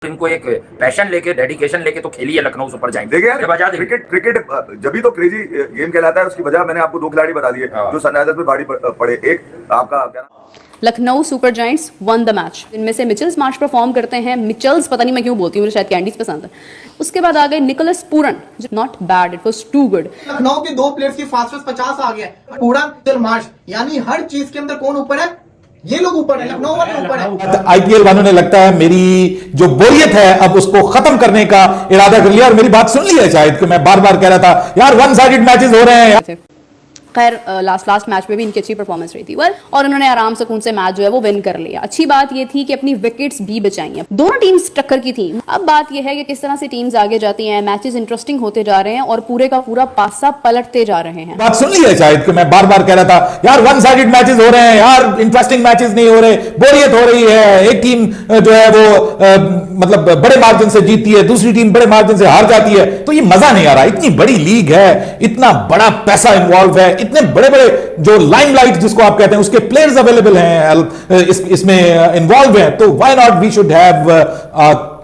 इनको एक पैशन लेके डेडिकेशन लेके तो खेली है लखनऊ सुपर जायंट्स। देखिए यार क्रिकेट जब भी तो क्रेजी गेम कहलाता है। उसकी वजह मैंने आपको दो खिलाड़ी बता दिए जो सनराइजर्स पे भारी पड़े। एक आपका क्या Lucknow super giants one the match. इनमें से मिचेल्स मार्श परफॉर्म करते हैं। मिचेल्स पता नहीं मैं क्यों बोलती हूँ, मुझे शायद कैंडीज पसंद है। उसके बाद आ गए Nicholas Pooran, not bad, it was too good. Lucknow के दो प्लेयर्स की फास्टेस्ट 50 आ गया। पूरन मार्श, यानी हर चीज के अंदर कौन ऊपर है? ये लोग ऊपर है, लखनऊ वाले ऊपर है। आईपीएल वालों ने लगता है मेरी जो बोरियत है अब उसको खत्म करने का इरादा कर लिया और मेरी बात सुन ली है शायद कि मैं बार बार कह रहा था यार वन साइडेड मैचेस हो रहे हैं। खैर लास्ट मैच में भी इनकी अच्छी परफॉर्मेंस रही थी और उन्होंने आराम सुकून से मैच जो है वो विन कर लिया। अच्छी बात ये थी कि अपनी विकेट्स भी बचाई हैं। दोनों टीम्स टक्कर की थी। अब बात ये है कि किस तरह से टीम्स आगे जाती हैं, मैचेस इंटरेस्टिंग होते जा रहे हैं और पूरे का पूरा पासा पलटते जा रहे हैं। बात सुन ली है शायद कि मैं बार बार कह रहा था यार वन साइडेड मैचेस हो रहे हैं, यार इंटरेस्टिंग मैचेस नहीं हो रहे, बोरियत हो रही है। एक टीम जो है वो मतलब बड़े मार्जिन से जीतती है, दूसरी टीम बड़े मार्जिन से हार जाती है, तो ये मजा नहीं आ रहा। इतनी बड़ी लीग है, इतना बड़ा पैसा इन्वॉल्व है, इतने बड़े बड़े जो लाइमलाइट जिसको आप कहते हैं उसके प्लेयर्स अवेलेबल हैं इसमें इन्वॉल्व हैं, तो why not we should have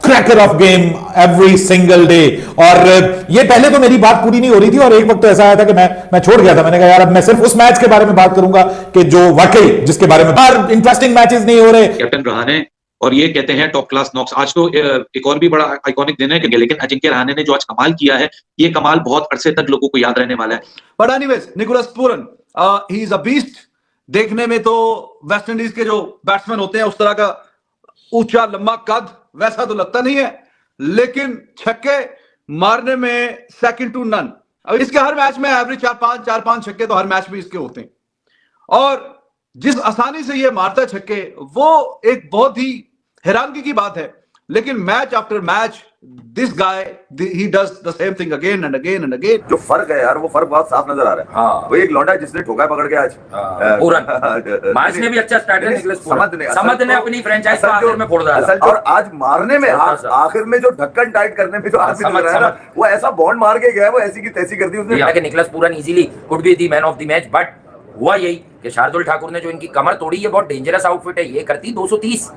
cracker of game every single day. और ये पहले तो मेरी बात पूरी नहीं हो रही थी और एक वक्त तो ऐसा आया था कि मैं छोड़ गया था। मैंने कहा यार अब मैं सिर्फ उस मैच के बारे में बात करूंगा कि जो वाकई जिसके बारे में बार इंटरेस्टिंग मैचेस नहीं हो रहे। कैप्टन रहाणे और ये कहते हैं टॉप क्लास नॉक्स। आज तो एक और भी बड़ा आइकॉनिक दिन है, लेकिन अजिंक्य रहाणे ने जो आज कमाल किया है, ये कमाल बहुत अरसे तक लोगों को याद रहने वाला है। But anyways Nicholas Pooran he is a beast. देखने में तो वेस्ट इंडीज के जो बैट्समैन होते हैं उस तरह का ऊंचा लंबा कद वैसा तो लगता नहीं है, लेकिन छक्के मारने में सेकंड टू नन। अब इसके हर मैच में एवरेज चार पांच छक्के तो हर मैच में इसके होते हैं और जिस आसानी से ये मारता है छक्के वो एक बहुत ही हैरानगी की बात है। लेकिन match after match this guy he does the same thing again and again and again. जो फर्क है यार वो फर्क बहुत साफ नजर आ रहा है। हाँ। वो एक लौंडा है जिसने ठोका पकड़ के आज पूरन मार्च ने भी अच्छा स्टार्ट है। निकोलस समझ ने अपनी फ्रेंचाइज को आखिर में फोड़ डाला और आज मारने में आखिर में जो ढक्कन टाइट करने में जो आदमी लग रहा है ना, वो ऐसा बॉन्ड मार के गया, वो ऐसी की तैसी कर दी उसने। Nicholas Pooran easily could be the man of the match, but हुआ यही कि शार्दुल ठाकुर ने जो इनकी कमर तोड़ी, ये बहुत डेंजरस आउटफिट है, ये करती 230।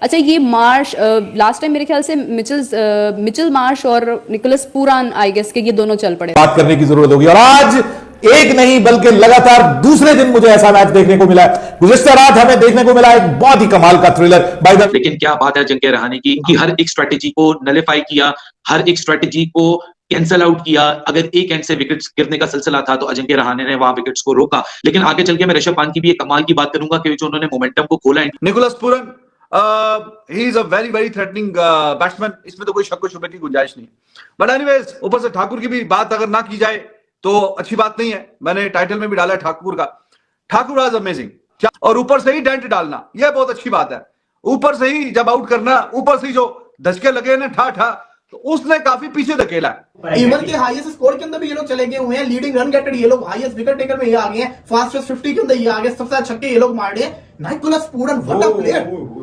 अच्छा ये मार्श लास्ट टाइम मेरे ख्याल से मिचेल मार्श और निकोलस पूरन आई गेस के ये दोनों चल पड़े। बात करने की जरूरत होगी और आज एक नहीं बल्कि लगातार दूसरे दिन मुझे ऐसा मैच देखने को मिला। गुज़िश्ता रात हमें देखने को मिला एक बहुत ही कमाल का थ्रिलर बाय द। लेकिन क्या बात है अजिंक्य रहाणे की कि हर एक स्ट्रेटेजी को नलिफाई किया, हर एक स्ट्रेटेजी को कैंसल आउट किया। अगर एक एंड से विकेट्स गिरने का सिलसिला था तो अजिंक्य रहाणे ने वहां विकेट्स को रोका। लेकिन आगे चल के मैं ऋषभ पंत की भी एक कमाल की बात करूंगा कि जो उन्होंने मोमेंटम को खोला। Nicholas Pooran he is a very very threatening batsman, इसमें तो कोई शक व शुबे की गुंजाइश नहीं। बट एनीवेज ऊपर से ठाकुर की भी बात अगर ना की जाए तो अच्छी बात नहीं है। मैंने टाइटल में भी डाला है ठाकुर का। ठाकुर वाज अमेजिंग और ऊपर से ही डेंट डालना यह बहुत अच्छी बात है। ऊपर से ही जब आउट करना, ऊपर से ही जो धचके लगे ना ठा ठा, तो उसने काफी पीछे धकेला है। इवन के हाईएस्ट स्कोर के अंदर भी ये लोग चले गए हुए हैं। लीडिंग रन गेटर ये लोग, हाईएस्ट विकेट टेकर में ये आ गए हैं, फास्टेस्ट 50 के अंदर ये आ गए, सबसे ज्यादा छक्के ये लोग मार रहे हैं। Nicholas Pooran what a player.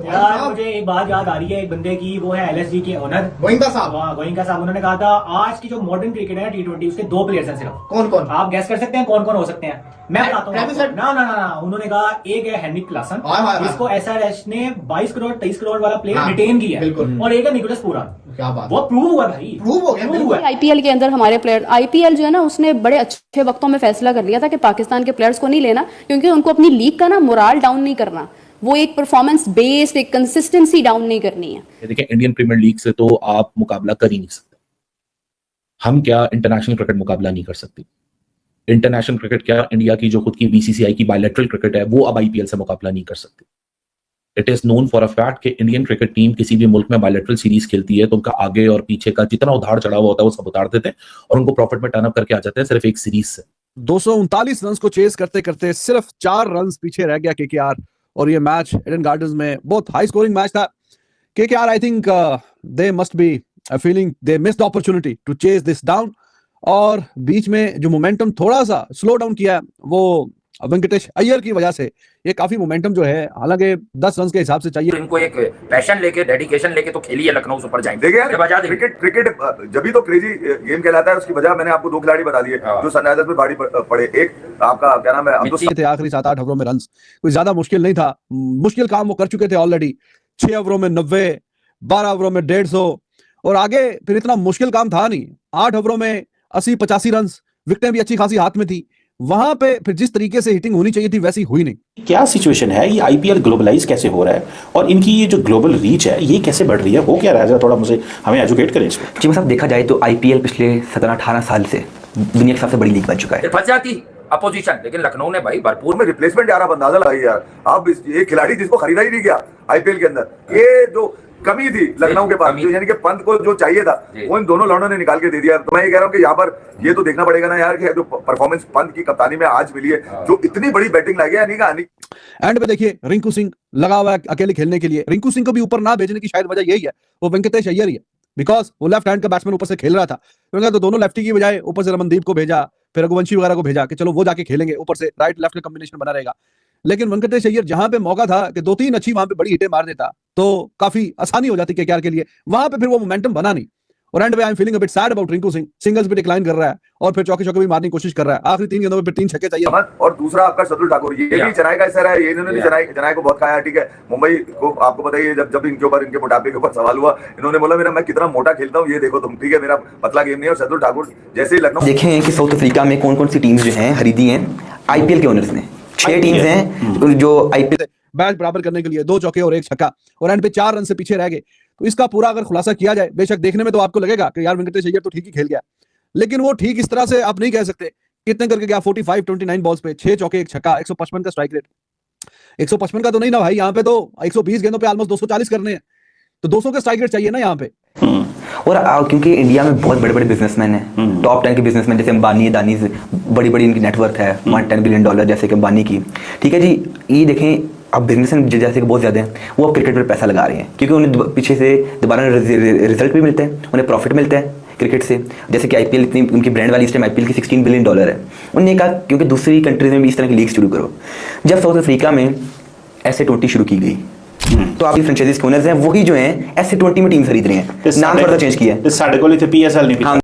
यार मुझे एक बात याद आ रही है एक बंदे की, वो है एलएसजी के ओनर गोइंका साहब। गोइंका साहब, उन्होंने कहा था आज की जो मॉडर्न क्रिकेट है T20 उसके दो प्लेयर्स हैं सिर्फ। कौन कौन? आप गैस कर सकते हैं कौन कौन हो सकते हैं? मैं बताता हूँ ना। उन्होंने कहा एक है हेनरिक क्लासन जिसको एसआरएच ने 22 करोड़ 23 करोड़ वाला प्लेयर रिटेन किया और एक है निकोलस पूरन। क्या बात, वो प्रूव हुआ भाई, प्रूव हो गया। आईपीएल के अंदर हमारे प्लेयर, आईपीएल जो है ना उसने बड़े अच्छे वक्तों में फैसला कर लिया था कि पाकिस्तान के प्लेयर्स को नहीं लेना, क्योंकि उनको अपनी लीग का ना मोराल डाउन नहीं करना, वो एक परफॉर्मेंस बेस्ड एक कंसिस्टेंसी डाउन नहीं करनी है। देखिए इंडियन प्रीमियर लीग से तो आप मुकाबला कर ही नहीं सकते। हम क्या इंटरनेशनल क्रिकेट मुकाबला नहीं कर सकते। इंटरनेशनल क्रिकेट क्या, इंडिया की जो खुद की बीसीसीआई की बायलैटरल क्रिकेट है वो अब आईपीएल से मुकाबला नहीं कर सकती। It is known for a fact कि इंडियन क्रिकेट टीम किसी भी मुल्क में बायलैटरल सीरीज खेलती है तो उनका आगे और पीछे का जितना उधार चढ़ा हुआ होता है वो सब उतार देते हैं और उनको प्रॉफिट में टर्न अप करके आ जाते हैं सिर्फ एक सीरीज से। 239 रन को चेस करते करते सिर्फ 4 रन पीछे रह गया केकेआर और ये मैच एडन गार्डन्स में बहुत हाई स्कोरिंग मैच था। KKR I think they must be feeling they missed opportunity to chase this down और बीच में जो मोमेंटम थोड़ा सा स्लो डाउन किया वो वेंकटेश अय्यर की वजह से। ये काफी मोमेंटम जो है, हालांकि 10 रन के हिसाब से चाहिए। इनको एक पैशन लेके डेडिकेशन लेके तो खेली है लखनऊ सुपर जायंट्स। देखिए यार क्रिकेट जब भी तो क्रेजी गेम कहलाता है। उसकी वजह मैंने आपको दो खिलाड़ी बता दिए जो सनराइजर्स पे भारी पड़े। एक आपका क्या नाम है, थे आखिरी 7-8 ओवरों में रन कोई ज्यादा मुश्किल नहीं था। मुश्किल काम वो कर चुके थे ऑलरेडी। 6 ओवरों में 90 12 ओवरों में 150 और आगे फिर इतना मुश्किल काम था नहीं। 8 ओवरों में 80-85 रन, विकेटें भी अच्छी खासी हाथ में थी। वहां पे फिर जिस तरीके से हिटिंग होनी चाहिए थी वैसी हुई नहीं। क्या सिचुएशन है, ये आईपीएल ग्लोबलाइज कैसे हो रहा है और इनकी ये जो ग्लोबल रीच है ये कैसे बढ़ रही है, हो क्या रहा है, जरा थोड़ा मुझे हमें एजुकेट करें इस पर। जी साहब, देखा जाए तो आईपीएल पिछले 17-18 साल से दुनिया की सबसे बड़ी लीग बन चुका है। फंस जाती अपोजिशन, लेकिन लखनऊ ने भाई भरपूर में रिप्लेसमेंट यार, आप अंदाजा लगाइए यार, आप ये खिलाड़ी जिसको खरीदा ही नहीं गया आईपीएल के अंदर, ये जो कमी थी लखनऊ के पास, यानी कि पंत को जो चाहिए था वो इन दोनों लड़ों ने निकाल के दे दिया। तो मैं ये कह रहा हूँ कि यहाँ पर ये तो देखना पड़ेगा ना यार कि जो परफॉर्मेंस पंत की कप्तानी में आज मिली है, जो इतनी बड़ी बैटिंग लगी है, नहीं एंड पे देखिए रिंकू सिंह लगा हुआ है अकेले खेलने के लिए। रिंकू सिंह को भी ऊपर ना भेजने की शायद वजह यही है, वो वेंकटेश अय्यर ही है, बिकॉज वो लेफ्ट हैंड का बैट्समैन ऊपर से खेल रहा था, तो दोनों लेफ्टी की बजाय ऊपर से रमनदीप को भेजा, फिर रघुवंशी वगैरह को भेजा कि चलो वो जाके खेलेंगे, ऊपर से राइट लेफ्ट का कॉम्बिनेशन बना रहेगा। लेकिन वेंकटेश अय्यर जहां पे मौका था कि 2-3 अच्छी वहां पे बड़ी हिटें मार देता तो काफी आसानी हो जाती केकेआर के लिए, वहां पे फिर वो मोमेंटम बना नहीं। और एंड पे I am feeling a bit sad about Rinku Singh, singles भी डिक्लाइन कर रहा है और फिर चौके भी मारने की कोशिश कर रहा है। आखिरी 3 गेंदों में फिर 3 छक्के चाहिए। और दूसरा आपका शार्दुल ठाकुर, ये भी चेन्नई का असर है, ये इन्होंने भी चेन्नई को बहुत खाया, ठीक है। मुंबई को आपको पता ही है, जब इनके ऊपर इनके मोटापे के ऊपर सवाल हुआ, इन्होंने बोला मेरा मैं कितना मोटा खेलता हूँ ये देखो तुम, ठीक है, मेरा पतला गेम नहीं है। और शार्दुल ठाकुर जैसे ही लखनऊ देखें कि साउथ अफ्रीका में कौन कौन सी टीम्स जो हैं खरीदी हैं आईपीएल के ओनर्स ने, 6 टीम्स हैं जो आईपीएल मैच बराबर करने के लिए 2 चौके और 1 छक्का, और एंड पे 4 रन से पीछे रह गए। तो इसका पूरा अगर खुलासा किया जाए, बेशक देखने में तो आपको लगेगा कि यार वेंकटेश अय्यर तो ठीक ही खेल गया, लेकिन वो ठीक इस तरह से आप नहीं कह सकते। कितने करके गया 45-29 बॉल्स पे 6 चौके 1 छक्का, 155 का स्ट्राइक रेट। 155 का तो नहीं ना भाई, यहाँ पे तो 120 गेंदों पे ऑलमोस्ट 240 करने हैं, तो 200 का स्ट्राइक रेट चाहिए ना यहाँ पे। और क्योंकि इंडिया में बहुत बड़े बड़े बिजनेसमैन हैं, टॉप 10 के बिजनेसमैन, जैसे अंबानी अदानी, बड़ी बड़ी इनकी नेटवर्थ है, $110 बिलियन जैसे कि अंबानी की, ठीक है जी। ये देखें अब बिजनेसमैन जैसे कि बहुत ज़्यादा हैं, वो अब क्रिकेट पर पैसा लगा रहे हैं क्योंकि उन्हें पीछे से दोबारा रिजल्ट भी मिलते हैं, उन्हें प्रॉफिट मिलता है क्रिकेट से। जैसे कि आईपीएल इतनी उनकी ब्रांड वाली इस टाइम आईपीएल की $16 बिलियन है। उन्होंने कहा क्योंकि दूसरी कंट्रीज में भी इस तरह की लीग शुरू करो। जब साउथ अफ्रीका में SA20 शुरू की गई तो आप फ्रेंचाइजीज के ओनर्स हैं वही जो हैं SA20 में टीम खरीद रहे हैं, नाम थोड़ा चेंज किया है। साढ़े को PSL नहीं